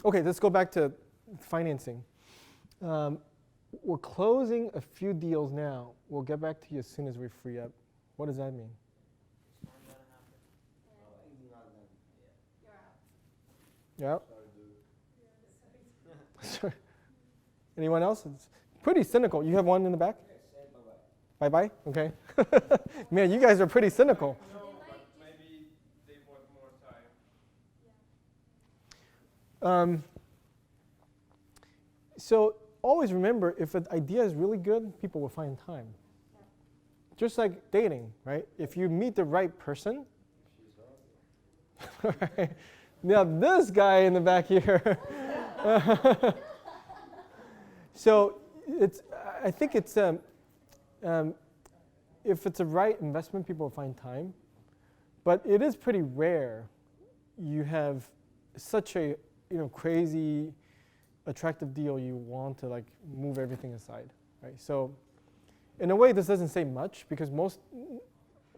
Okay, let's go back to financing. We're closing a few deals now. We'll get back to you as soon as we free up. What does that mean? Yeah. Sorry. Anyone else? It's pretty cynical. You have one in the back? Bye-bye? Okay. Man, you guys are pretty cynical. No, but maybe they want more time. So always remember, if an idea is really good, people will find time. Just like dating, right? If you meet the right person. Right? Now this guy in the back here. So I think it's if it's a right investment, people will find time. But it is pretty rare you have such a crazy, attractive deal you want to like move everything aside, right? So in a way, this doesn't say much because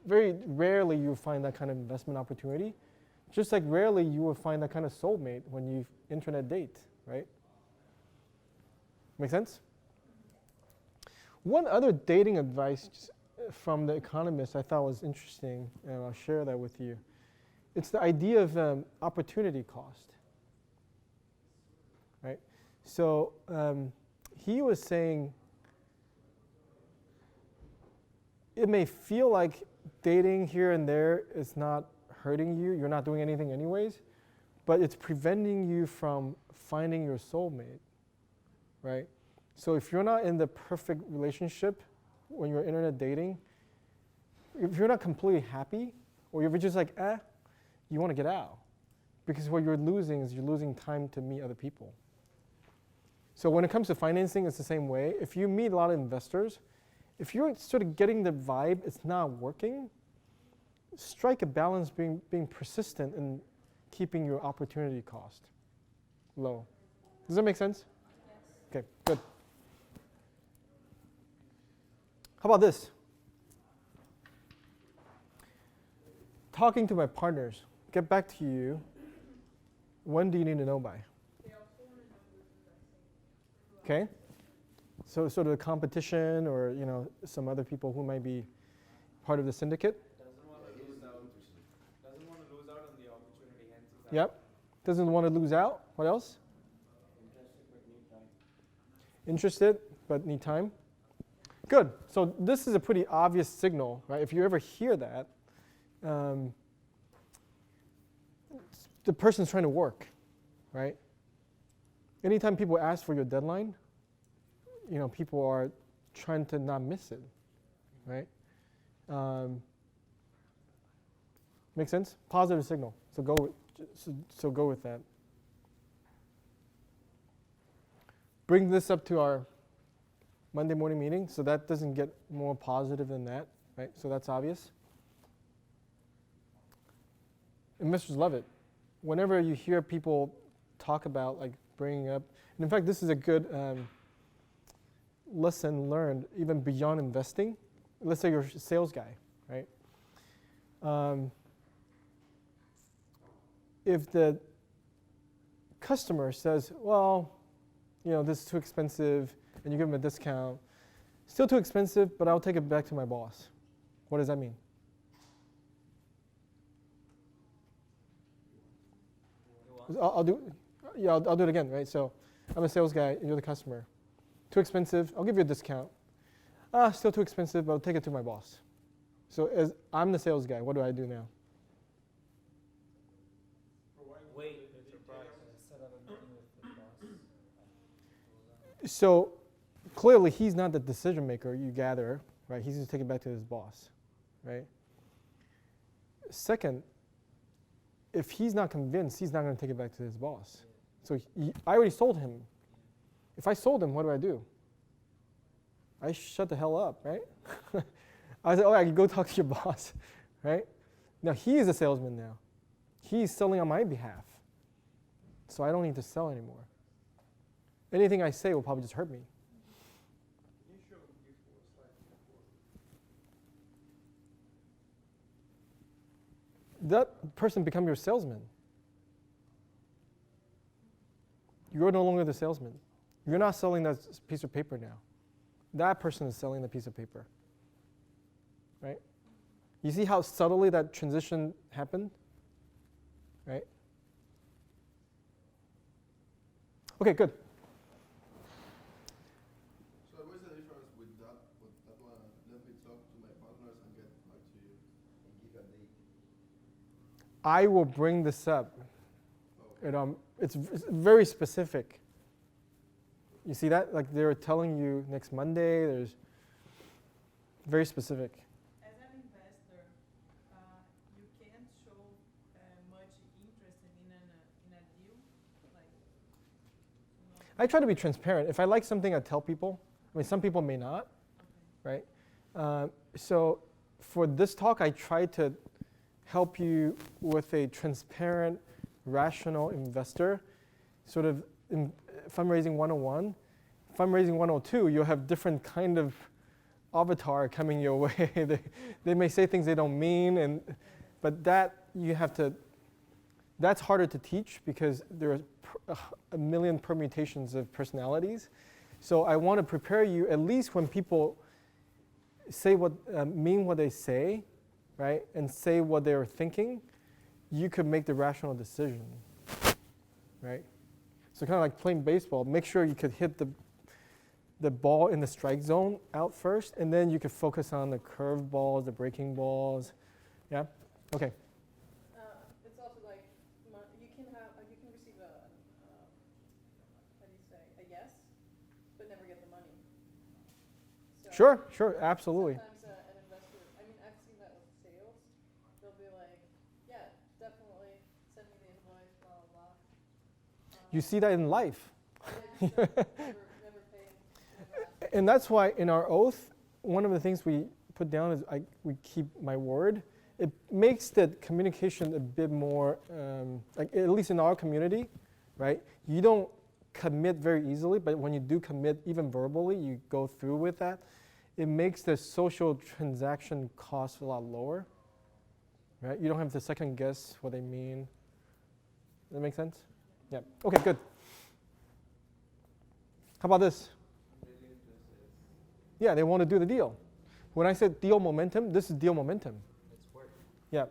very rarely you find that kind of investment opportunity. Just like rarely you will find that kind of soulmate when you internet date, right? Make sense? One other dating advice from The Economist I thought was interesting, and I'll share that with you. It's the idea of opportunity cost, right? So he was saying it may feel like dating here and there is not hurting you, you're not doing anything anyways, but it's preventing you from finding your soulmate, right? So if you're not in the perfect relationship when you're internet dating, if you're not completely happy, or if you're just like, you want to get out. Because what you're losing is you're losing time to meet other people. So when it comes to financing, it's the same way. If you meet a lot of investors, if you're sort of getting the vibe it's not working, strike a balance being persistent and keeping your opportunity cost low. Does that make sense? Yes. Okay, good. How about this? Talking to my partners, get back to you. When do you need to know by? Okay. So sort of a competition or some other people who might be part of the syndicate. Doesn't want to lose out on the opportunity, hence is out. Yep. Doesn't want to lose out. What else? Interested but need time. Good. So this is a pretty obvious signal, right? If you ever hear that, the person's trying to work, right? Anytime people ask for your deadline, people are trying to not miss it, right? Make sense? Positive signal. So go with that. Bring this up to our Monday morning meeting, so that doesn't get more positive than that, right? So that's obvious. Investors love it. Whenever you hear people talk about like bringing up, and in fact, this is a good lesson learned even beyond investing. Let's say you're a sales guy, right? If the customer says, well, this is too expensive, and you give them a discount, still too expensive, but I'll take it back to my boss. What does that mean? I'll do it again, right? So I'm a sales guy, you're the customer. Too expensive, I'll give you a discount. Still too expensive, but I'll take it to my boss. So as I'm the sales guy, what do I do now? Wait. So clearly he's not the decision maker, you gather, right? He's going to take it back to his boss, right? Second, if he's not convinced, he's not going to take it back to his boss. So I already sold him. If I sold him, what do? I shut the hell up, right? I said, I can go talk to your boss, right? Now he is a salesman now. He's selling on my behalf. So I don't need to sell anymore. Anything I say will probably just hurt me. That person become your salesman. you're no longer the salesman. You're not selling that piece of paper now. That person is selling the piece of paper, right? You see how subtly that transition happened, right? Okay, good. So what's the difference with that one? Let me talk to my partners and get back to you and give a date. I will bring this up. Oh. It's very specific. You see that? Like they're telling you next Monday, there's very specific. As an investor, you can't show much interest in a deal. Like, I try to be transparent. If I like something, I tell people. I mean, some people may not, okay. right? So for this talk, I try to help you with a transparent, rational investor, sort of in fundraising 101. Fundraising 102, you'll have different kind of avatar coming your way. they may say things they don't mean, but that you have to, that's harder to teach because there are a million permutations of personalities. So I want to prepare you, at least when people say mean what they say, right, and say what they're thinking, you could make the rational decision, right? So kind of like playing baseball, make sure you could hit the ball in the strike zone out first, and then you could focus on the curved balls, the breaking balls. Yeah? Okay. It's also like you can receive a yes, but never get the money. So Sure, absolutely. Sometimes an investor, I mean, I've seen that with sales. They'll be like, yeah, definitely send me the invoice, blah, blah, blah. You see that in life. Never pay. And that's why in our oath, one of the things we put down is we keep my word. It makes the communication a bit more, like at least in our community, right? You don't commit very easily, but when you do commit, even verbally, you go through with that. It makes the social transaction cost a lot lower, right? You don't have to second guess what they mean. Does that make sense? Yeah. Okay, good. How about this? Yeah, they want to do the deal. When I said deal momentum, this is deal momentum. It's work. Yeah.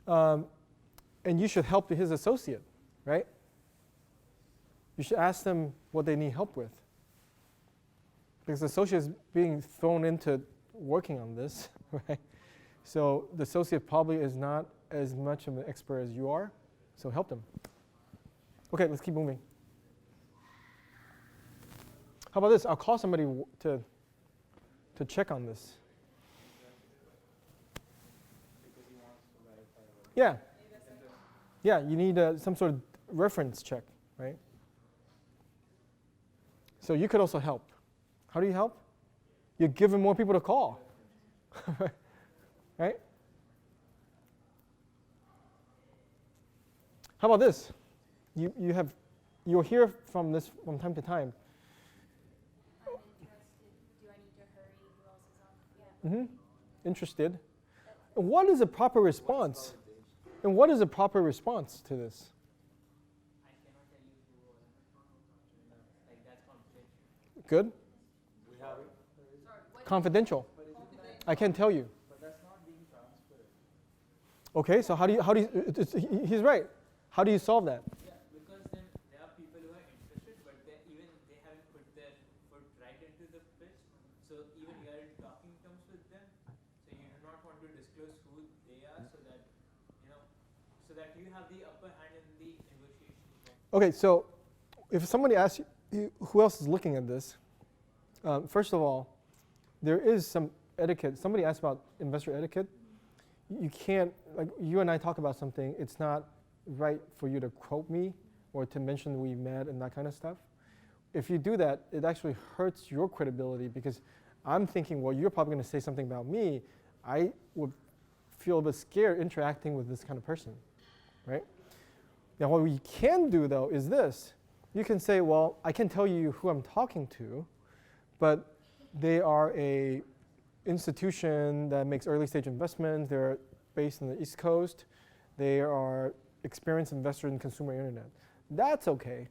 And you should help his associate, right? You should ask them what they need help with. Because the associate is being thrown into working on this, right? So the associate probably is not as much of an expert as you are, so help them. Okay, let's keep moving. How about this? I'll call somebody to check on this. Because he wants to verify. Yeah. Yeah, you need some sort of reference check, right? So you could also help. How do you help? You're giving more people to call, right? How about this? You'll hear from this from time to time. I'm interested. Do I need to hurry? Who else is on? Yeah. Interested. And what is a proper response? And what is a proper response to this? I cannot tell you who or like that's confidential. Good? We have Confidential. I can't tell you. but that's not being transparent. Okay, so how do you, he's right. How do you solve that? Yeah, because then there are people who are interested, but they haven't put their foot right into the pitch. So even you are in talking terms with them, so you do not want to disclose who they are, so that you have the upper hand in the negotiation. Okay, so if somebody asks you, who else is looking at this? First of all, there is some etiquette. Somebody asked about investor etiquette. You can't, like you and I talk about something, it's not right for you to quote me or to mention we met and that kind of stuff. If you do that, it actually hurts your credibility because I'm thinking, well, you're probably going to say something about me. I would feel a bit scared interacting with this kind of person, right? Now, what we can do, though, is this. You can say, well, I can tell you who I'm talking to, but they are a institution that makes early stage investments. They're based on the East Coast. They are experienced investors in consumer internet. That's okay,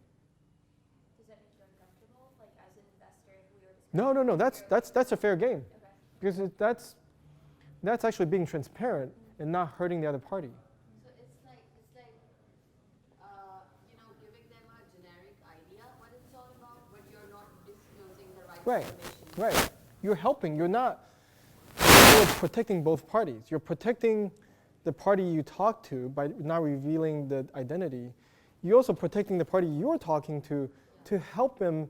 No. That's a fair game, Okay. because that's actually being transparent and not hurting the other party. So it's like giving them a generic idea what it's all about, but you're not disclosing the right information. Right. You're helping. You're protecting both parties. You're protecting the party you talk to by not revealing the identity. You're also protecting the party you're talking to help him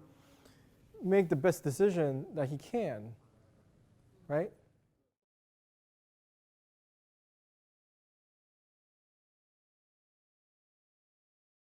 make the best decision that he can, right?